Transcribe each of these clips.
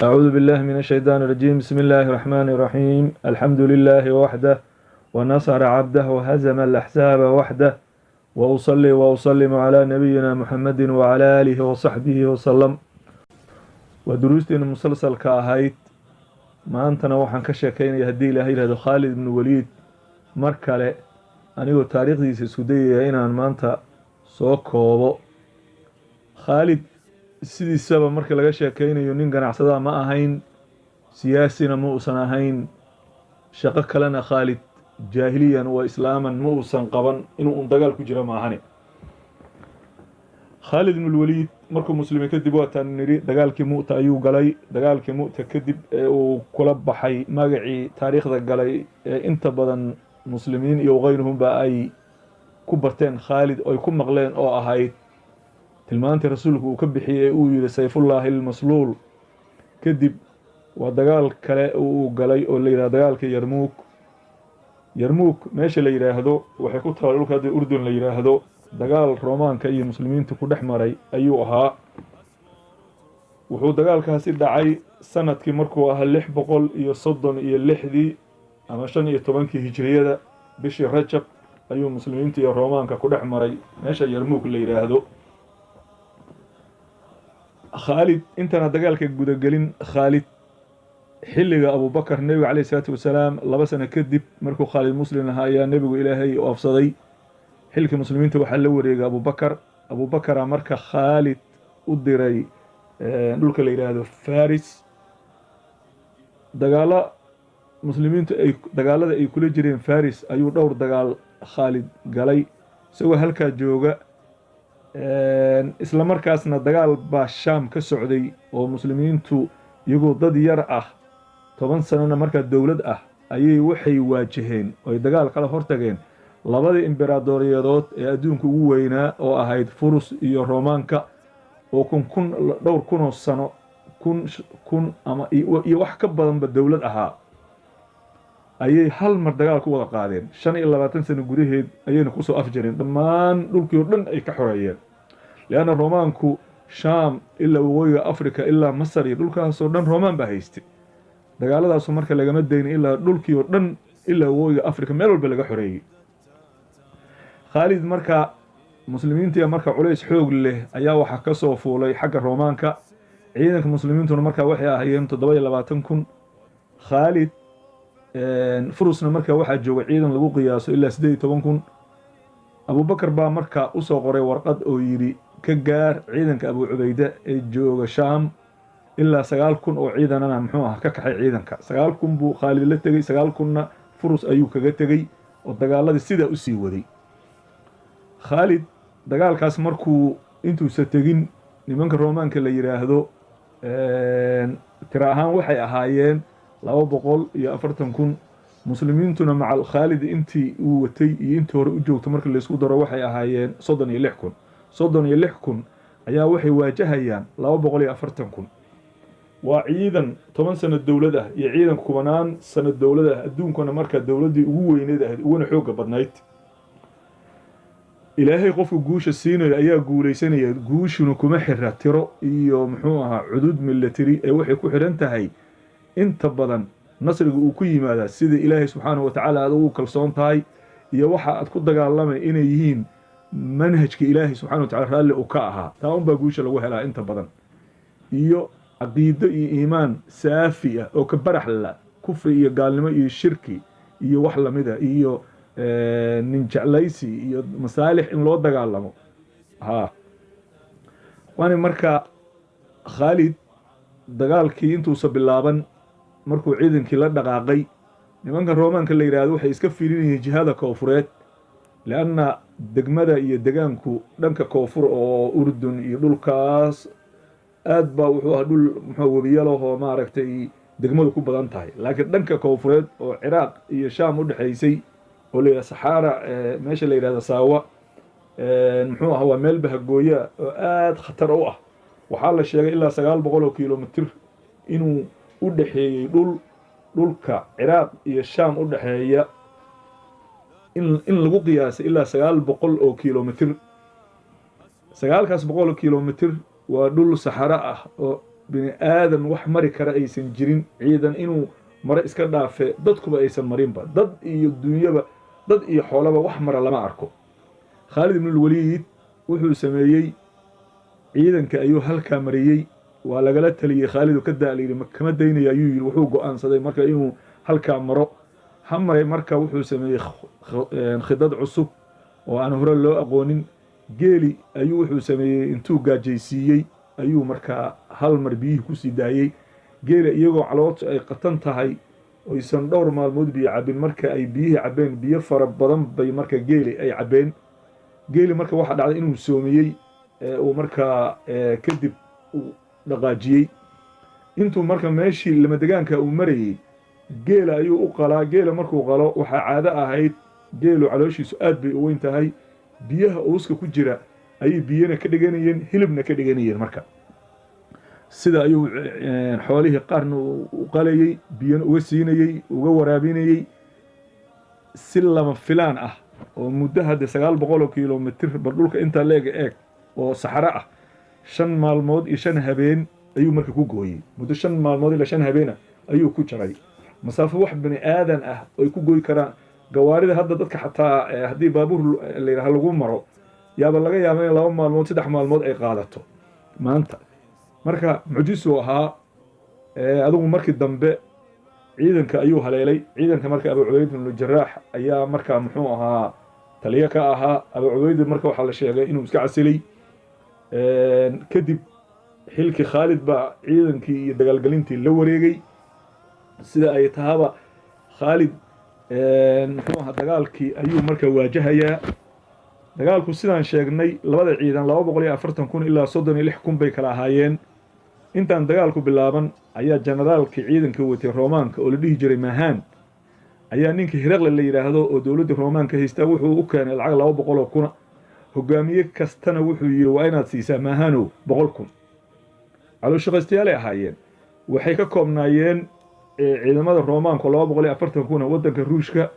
أعوذ بالله من الشيطان الرجيم. بسم الله الرحمن الرحيم. الحمد لله وحده ونصر عبده وهزم الأحزاب وحده، وأصلي وأسلم على نبينا محمد وعلى آله وصحبه وسلم. ودروستنا مسلسل كاهيت ما أنتنا وحن كشكين يهدي إلهي هذا خالد بن وليد مركلة أنيو تاريخ دي سودية هنا ما أنت سوكوبو خالد sidiisaba marka laga sheekaynayo nin ganacsada ma ahayn, siyaasina ma uusan ahayn, shaqo kalena Khaalid jaahiliyan wa islaaman ma uusan qaban, inuu dagaal ku jira ma ahani. Khaalid ibn Walid markuu muslimiin kadib waatan niri dagaalkii Mu'ta ayuu galay. Dagaalkii Mu'ta kadib uu kula baxay magacii taariikhda galay inta badan muslimiin iyo qeynuhum ba ay ku barteen Khaalid oo ay ku maqleen oo ahayd tilmaantii rasuulku uu ka bixiyay uu yiri sayfullahi al-masluul. kadib waa dagaal kale uu galay oo la yiraahdo dagaalka Yarmouk meesha la yiraahdo waxay ku taal dhulka Urdun la yiraahdo. dagaal Roomaanka iyo muslimiinta ku dhexmaray ayuu ahaa. wuxuu dagaalkaasi dhacay sanadkii markuu ahaa 636 ama 15 hijriyada bishii Rajab ayuu muslimiinta iyo Roomaanka ku dhexmaray meesha Yarmouk la yiraahdo. Khaalid intana dagaalka guda gelin Khaalid xilliga Abu Bakar nabiga kaleey salaatu wasalaam 2 sano kadib markuu Khaalid muslim ahaa ayaa nabigu Ilaahay u afsaday xilka muslimiinta waxa la wareegay Abu Bakar marka Khaalid u diray dhulka la yiraahdo Faris. dagaalada ay kula jireen Faris ayuu dhowr dagaal Khaalid galay isagoo halka jooga. isla markaasna dagaal baa Shaam ka socday oo muslimiintu iyagoo dad yar ah 10 sanana marka dawlad ah ayay waxay waajaheen oo dagaal kala hortageen labadii imberadoriyadood ee adduunka ugu weynaa oo ahayd Furus iyo Roomaanka oo dhowr kun sano ama iyo wax ka badan ba dawlad ahaa ayay hal mar dagaal ku wada qaadeen. 25 sano gudaheed ayayna ku soo afjareen dhammaan dhulkii oo dhan ay ka xoreeyeen. لأن رومانكو شام إلا وغوية أفريقيا إلا مصر دولكا سو دن رومان با هيستي دغالadaas marka laga madeyn ila dhulkii oo dhan ila waqooyiga Afrika meel walba laga xoreeyay. Khaalid marka muslimiinta marka culays xoog leh ayaa waxa ka soo fuulay xagga Roomaanka. ciidanka muslimiintuna marka waxay ahaayeen 27,000. Khaalid Furusna marka waxa jooga ciidan lagu qiyaaso ilaa 18,000. Abu Bakar baa marka u soo qoray warqad oo yiri ka gaar ciidanka Abu Ubayda ee jooga Shaam ilaa 9,000 oo ciidanana muxuu ah ka kaxay ciidanka 9,000 buu Khaalid la tagay 9,000na Furus ayuu kaga tagay oo dagaaladii sida u sii waday. Khaalid dagaalkaas markuu intuu sa tagin nimanka Roomaanka la yiraahdo tira ahaan waxay ahaayeen 240,000. muslimiintuna macal Khaalid intii uu watay iyo intii hore u joogto marka la isku daro waxay ahaayeen 36,000 ayaa waxay waajahayaan 240,000. waa ciidan 10 sano dawlad ah iyo ciidan kubanaan sano dawlad ah adduunkana marka dawladii ugu weyneed ahayd uguna xoog badnayd. Ilaahay qofku guusha siinayo ayaa guuleysanaya. guushuna kuma xirra tiro iyo muxuu ahaa cudud military ee waxay ku xiran tahay inta badan nasriga uu ku yimaada sida Ilaahay subhanahu wa ta'ala aad ugu kalsoon tahay iyo waxa aad ku dagaalamay inay yihiin manhajka Ilaahay subhanahu wa ta'ala raalli uu ka ahaa. taa un baa guusha lagu helaa inta badan iyo caqiido iyo iimaan saafi ah oo ka barax la kufri iyo gaalnimo iyo shirki iyo wax lamida iyo nin jeclaysi iyo masaalix in loo dagaalamo. waana marka Khaalid dagaalkii intuu soo bilaaban markuu ciidankii la dhaqaaqay nimanka Roomaanka la yiraahdo waxay iska fiirinayeen jihada koonfureed laana degmada iyo deegaanku dhanka koonfur oo Urdun iyo dhulkaas aad baa wuxuu ahaa dhul muxuu wabiyalo maaragtay degmadu ku badan tahay. laakiin dhanka koonfureed oo Ciraaq iyo Shaam u dhaxaysay oo la Sahara meesha la yiraahdo Saawa muxuu ahaa waa meel bahagooya oo aad khatar u ah. waxaa la sheegay ilaa 900 kiiloomitir inuu u dhaxeeyay dhulka Ciraaq iyo Shaam u dhaxeeya in lagu qiyaasay ilaa 900 kiiloomitir. 900 kiiloomitir waa dhul saxara ah oo bini aadan wax mari kara aysan jirin ciidan inuu maro iska dhaafe dadkuba aysan marinba dad iyo dunyaba dad iyo xoolaba wax mara lama arko khaalid ibn alwaliid wuxuu sameeyey ciidanka ayuu halkaa mariyey waa lagala taliyey khaalid ka daalayay kama daynaya ayuu yiri wuxuu go'aansaday marka inuu halkaa maro hamaray marka wuxuu sameeyey khidad cusub oo aan hore loo aqoonin geeli ayuu wuxuu sameeyey intuu gaajaysiiyey ayuu markaa hal mar biyihii ku sii daayey geela iyagoo caloosha ay qatan tahay oysan dhowr maalmood biyo cabin marka ay biyihii cabeen biyo fara badan bay marka geeli ay cabeen geeli marka waxaa dhacday inuu soomiyey uu markaa kadib uu dhaqaajiyey intuu marka meeshii lama degaanka uu marayey geela ayuu u qalaa geela markuu qalo waxaa caado ahayd geelu calooshiisu aad bay u weyn tahay biyaha uuska ku jira ayay biyana ka dhiganayeen hilibna ka dhiganayeen marka sida ayuu xoolihii qaarna u qalayey biyana uga siinayey uga waraabinayey si lama filaan ah oo muddo hadda 900 kilomitir bardhulka inta leega eeg oo saxara ah 5 maalmood iyo 5 habeen ayuu marka ku gooyey muddo 5 maalmood ila 5 habeen ayuu ku jaray masaafo wax bani aadan ah oo ku gooy karaan gawaarida hadda dadka xataa hadii baabuur leeyahay lagu maro yaaba laga yaabaa in 2 maalmood 3 maalmood ay qaadato maanta marka mujiso ahaa adigu markii dambe ciidanka ayuu haleelay ciidanka marka Abu Ubayd ibn al-Jarrah ayaa marka muxuu ahaa taliye ka ahaa Abu Ubayd marka waxa la sheegay inuu iska casilay kadib xilki Khalid ba ciidankii iyo dagaalgelintii la wareegay sida ay tahaba Khalid muxuu ahaa dagaalkii ayuu marka waajahayaa dagaalku sidaan sheegnay labada ciidan 240 ilaa 36 bay kala ahaayeen intaan dagaalku bilaaban ayaa generaalkii ciidanka watay Roomaanka oo la dhihi jiray Mahan ayaa ninkii Hiraqle la yiraahdo oo dawladda Roomaanka haystay wuxuu u keenay lacag 200 kun hogaamiye kastana wuxuu yiri waa inaad siisaa Mahano 100 kun calo shaqaystayaal ay ahaayeen waxay ka koobnaayeen ciidamada Roomaanka 240 kun wadanka Ruushka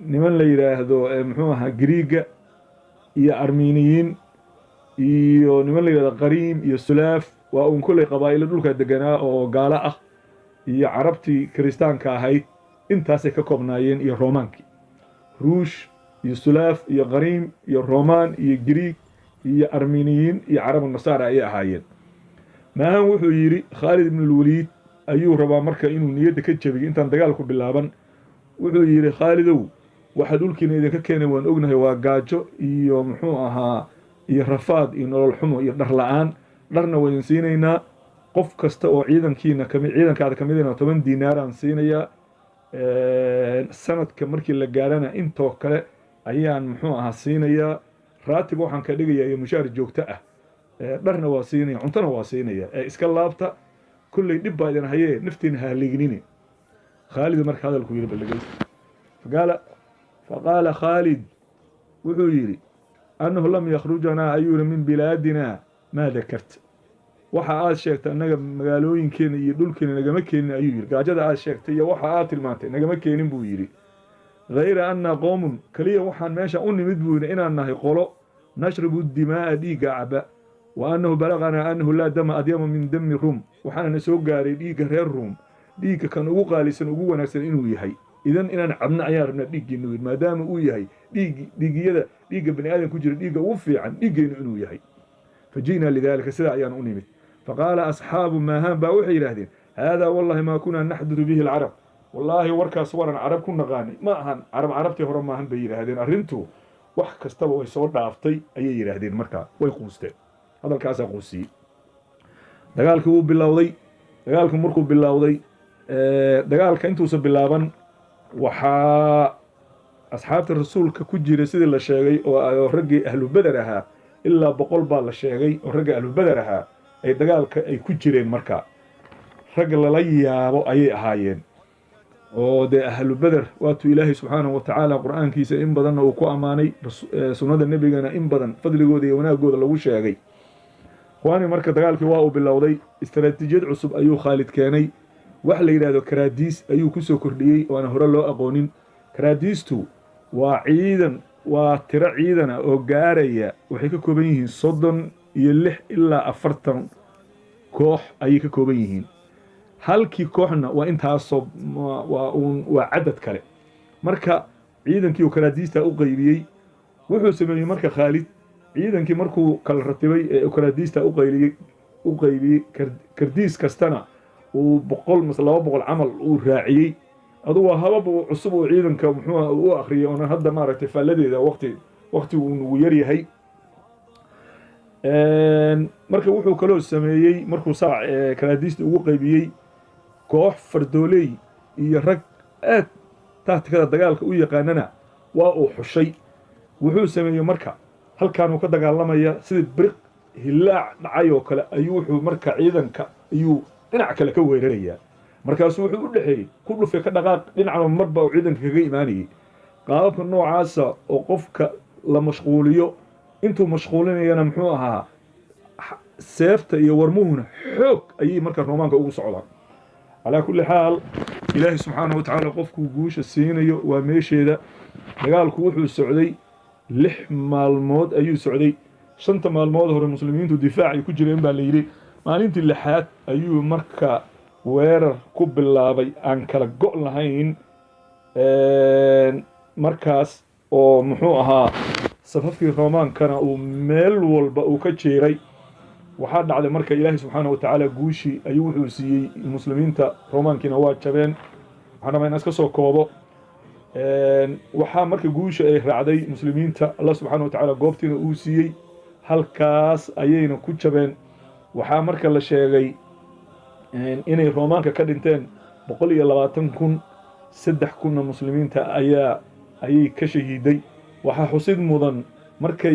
niman la yiraahdo muxuu ahaa Greega iyo Armeniyiin iyo niman la yiraahdo Qariim iyo Sulaaf waa uun kulay qabaa'il dhulka deganaa oo gaala ah iyo carabtii kristaanka ahayd intaasay ka koobnaayeen iyo Roomaankii Ruush iyo Sulaaf iyo Qariim iyo Roomaan iyo Greeg iyo Armeniyiin iyo Carab Nasaara ay ahaayeen maahan wuxuu yiri Khalid ibn al-Walid ayuu rabaa marka inuu niyada ka jabiyo intaan dagaalku bilaaban wuxuu yiri Khalidow waxa dhulkiina idinka keenay waan ognahay waa gaajo iyo muxuu ahaa iyo rafaad iyo nolol xumo iyo dhar la'aan dharna waan siinaynaa qof kasta oo ciidankaada kamidina 10 diinaar aan siinayaa sanadka markii la gaarana intoo kale ayaan muxuu ahaa siinayaa raatib waxaan ka dhigayaa mushaar joogto ah dharna waa siinaya cuntana waa siinaya iska laabta kulli dib baa idin hayee naftiina ha lignini Khalid marka hadalku yiri balagay فقال خالد وحيري أنه لم يخرجنا أيون من بلادنا ما ذكرت وحا شيكت أنك مقالوين كين يدول كين نجم كين أيوير قاعدة شيكت يا وحا المات نجم كين بويري غير أن قوم كليا وحا ماشى أني مدبوين إن أنه يقولوا نشرب الدماء دي قعبة وأنه بلغنا أنه لا دم أديم من دم الروم وحنا نسوق قاري ديك غير الروم ديك كان وقالي سنقوه نكسن إنه يحي إذن إن عبنا عيارنا ديك إنه ما دام هو يحي ديك بني آدم كجر ديك وفي عن ديك إنه يحي فجينا لذلك سلا عيان أنيمت فقال أصحاب ما هم باوحي لهذين هذا والله ما كنا نحدث به العرب والله وركا صورا عرب كنا غاني ما هن عربتي هرم ما هم بير هذين أرنتو wax kastaba way soo dhaaftay ayay yiraahdeen marka way quusteen hadalkaas quusi dagaalkii uu bilowday markuu bilowday dagaalka intuu soo bilaaban waxa asxaabta rasuulka ku jiray sidii la sheegay oo ragii ahlu badar ahaa ilaa 100 baa la sheegay oo ragii ahlu badar ahaa ay dagaalka ay ku jireen marka rag la yaabo ayay ahaayeen oo de ahlu badar waatu ilaahi subhanahu wa ta'ala quraankiisa in badan oo ku amaanay sunnada nabigana in badan fadligooda iyo wanaagooda lagu sheegay waani marka dagaalkii waa uu bilowday istaraatiijiyad cusub ayuu Khalid keenay wax la yiraahdo karaadiis ayuu ku soo kordhiyay oo aan hore loo aqoonin karaadiistu waa ciidan waa tiro ciidan oo gaaraya waxay ka kooban yihiin 36 ilaa 40 koox ayay ka kooban yihiin halkii kooxna waa intaasoo waa cadad kale marka ciidankii uu karaadiista u qaybiyey wuxuu sameeyey marka Khaalid ciidankii markuu kala ratibay ee karaadiista u qaybiyey kardiis kastana uu 100 mise 200 camal uu raaciyey adu waa habab cusub oo ciidanka muxuu u akhriyay oo hadda maaragtay faaladeeda waqti uu yar yahay marka wuxuu kaloo sameeyey markuu saac karaadiista ugu qaybiyey koox fardooley iyo rag aad tactikada dagaalka u yaqaanana waa uu xushay wuxuu sameeyey marka halkaan uu ka dagaalamaya sida briq hilaac dhacay oo kale ayuu wuxuu marka ciidanka ayuu dhinac kale ka weeraraya markaas wuxuu u dhaxeeyay ku dhufay ka dhaqaaq dhinaca marba uu ciidanka kaga iimaanayay qaabka noocaas oo qofka la mashquuliyo intuu mashquulinayana muxuu ahaa seefta iyo warmuhuna xoog ayay marka Roomaanka ugu socdaan على كل حال إلهي سبحانه وتعالى قفكو جوش السينيو وميشيدا دقالكو وحو السعودي لح مالمود أيو السعودي شنط مالمود هو المسلمين دفاع يكجرين بالليلي مالين اللحات أيو مركا وير كوب اللابي أنكلا قول لهين مركز oo muxuu ahaa safafkii Roomaanka oo meel walba uu ka jeeray waxaa dhacday marka Ilaahay subhanahu wa ta'ala guushi ayuu wuxuu siiyay muslimiinta Roomaankiina waa jabeen waxaana ma iska soo koobo waxaa marka guushi ay raacday muslimiinta Allah subhanahu wa ta'ala goobtiina uu siiyay halkaas ayayna ku jabeen waxaa marka la sheegay inay Roomaanka ka dhinteen 120,000 3,000 muslimiinta ayay ka shahiiday waxa xusid mudan markay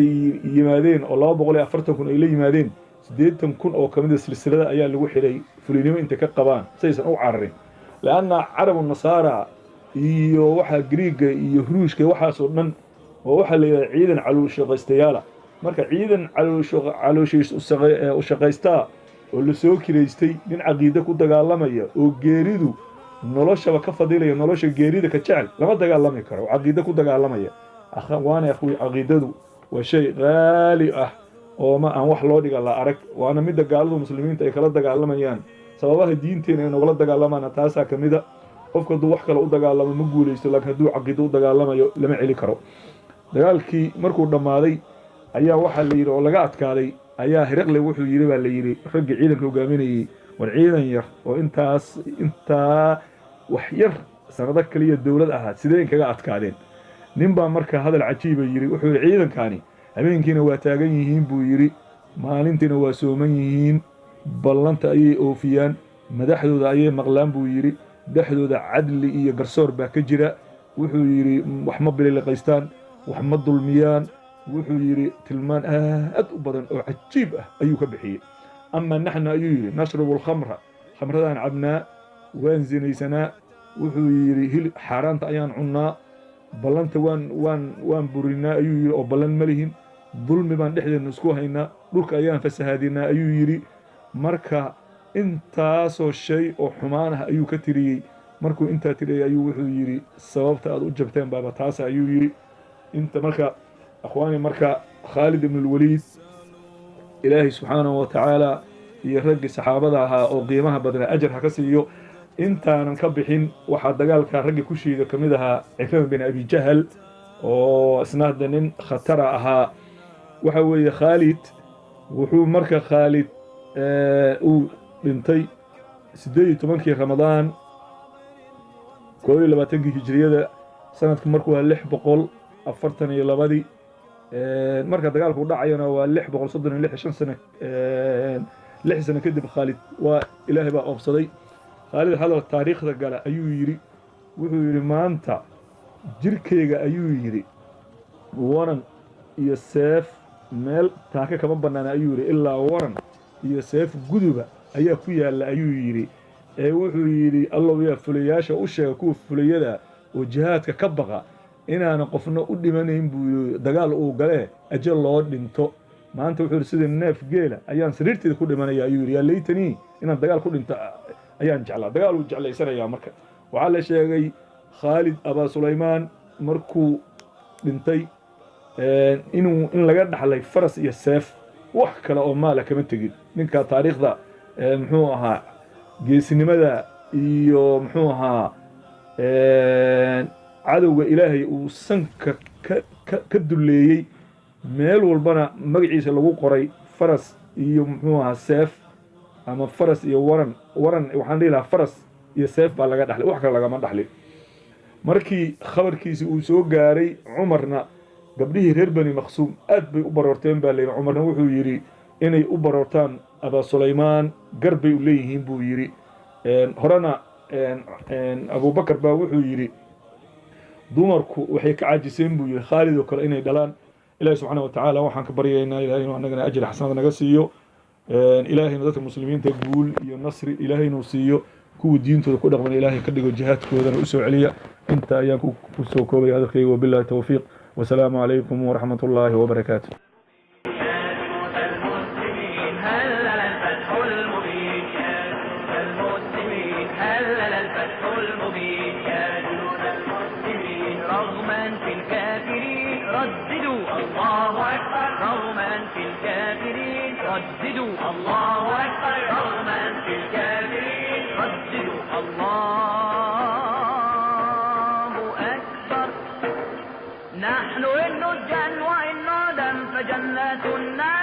yimaadeen oo 240,000 ay la yimaadeen 80,000 oo kamid silsilada ayaa lagu xiray fulinimo inta ka qabaan saysan u cararin laana carab nasara iyo waxa Greega iyo Ruushka waxaas oo dhan oo waxa la yiraahdo ciidan calooshiqaystayaal marka ciidan calooshiis u shaqaysta oo la soo kireystay nin caqiido ku dagaalamaya oo geeridu noloshaba ka fadilaya nolosha geerida ka jecel lama dagaalami karo caqiido ku dagaalamaya waana akhwi caqiidadu waa shay qaali ah oo ma aan wax loo dhiga la arag waana mid gaalada muslimiinta ay kala dagaalamayaan sababaha diinteena ay nogala dagaalamaan taasa kamida qofka duu wax kale u dagaalamo ma guuleysto laakiin haduu caqiido u dagaalamayo lama celi karo dagaalkii markuu dhamaaday ayaa waxa la yiri oo laga adkaaday ayaa Hiraqle wuxuu yiri baa la yiri rag ciidanka hogaaminayay war ciidan yar oo inta wax yar sanado kaliya dawlad ahaa sideen kaga adkaadeen ninba marka hadal cajiib yiri wuxuu ciidankani habeenkiina waa taagan yihiin buu yiri maalintiina waa sooman yihiin ballanta ayay oofiyaan madaxdooda ayay maqlaan buu yiri dhaxdooda cadli iyo garsoor baa ka jira wuxuu yiri wax ma biliqaystaan wax ma dulmiyaan wuxuu yiri tilmaan aad u badan oo cajiib ah ayuu ka bixiyay ama naxna ayuu yiri nashrabu al-khamra khamradan cabnaa waan zinaysanaa wuxuu yiri hil xaraanta ayaan cunaa ballanta waan burinaa ayuu yiri oo ballan ma lihin dulmi baan dhexdeena isku haynaa dhulka ayaan fasahaadinaa ayuu yiri marka intaasoo shay oo xumaan ah ayuu ka tiriyay markuu inta tiriyay ayuu wuxuu yiri sababta aad u jabteen baaba taas ayuu yiri inta marka akhwaani marka Khalid ibn al-Walid Ilaahi subhanahu wa ta'ala iyo raggi saxaabada ahaa oo qiimaha badan ajar ha ka siiyo intaanan ka bixin waxa dagaalka raggi ku shiido kamid ahaa Ikram bin Abi Jahl oo isnaada nin khatara ahaa waxa weeye Khalid wuxuu marka Khalid uu dhintay 18 Ramadaan 22 hijriyada sanadku markuu 642 marka dagaalku dhacayna waa 636 sano 6 sano kadib Khalid waa Ilaahay baa oobsaday Khalid hadal taariikhda gala ayuu yiri wuxuu yiri maanta jirkeyga ayuu yiri waran iyo seef meel taaka kama banaana ayuu yiri ilaa waran iyo seef guduba ayaa ku yaala ayuu yiri wuxuu yiri Allah yaa fuliyaasha u sheegay ku fuliyada oo jihaadka ka baqa inaana qofna u dhimanayn buu dagaal uu galee ajal loo dhinto maanta wuxuu sida neef geela ayaan sariirteeda ku dhimanaya ayuu yiri yaa leeytani inaan dagaal ku dhinto ayaan jeclaa dagaal uu jeclaysanaya marka waxa la sheegay Khalid Aba Suleymaan markuu dhintay in laga dhaxlay faras iyo seef wax kale oo maal kama tagin ninka taariikhda muxuu ahaa geesinimada iyo muxuu ahaa cadowga ilaahay uu sanka ka duleeyey meel walbana magaciisa lagu qoray faras iyo muxuu ahaa seef ama faras iyo waran waxaan dhihi lahaa faras iyo seef baa laga dhaxlay wax kale lagama dhaxlin markii khabarkiisi uu soo gaaray cumarna gabdhihii reer bani maqsuum aad bay u baroorteen baa layidhi cumarna wuxuu yidhi inay u baroortaan abaa sulaymaan gar bay u leeyihiin buu yidhi horena abubakar baa wuxuu yidhi dumarku waxay ka caajiseen buu yidhi khaalid oo kale inay dhalaan ilaahi subxaana wa tacaala waxaan ka baryaynaa ilahay inuu annagana ajri xasanad naga siiyo ilaahayna dadka muslimiinta guul iyo nasri ilaahay inuu siiyo kuwa diintooda ku dhaqman ilaahay ka dhigo jihaadkoodana u soo celiya inta ayaan ku soo koobaya hadalkayga wabillahi tawfiiq wasalaamu calaykum waraxmat ullaahi wabarakaatu رددوا الله أكبر رغما في الكافرين رددوا الله أكبر نحن إن الجن وإن دم فجنة النار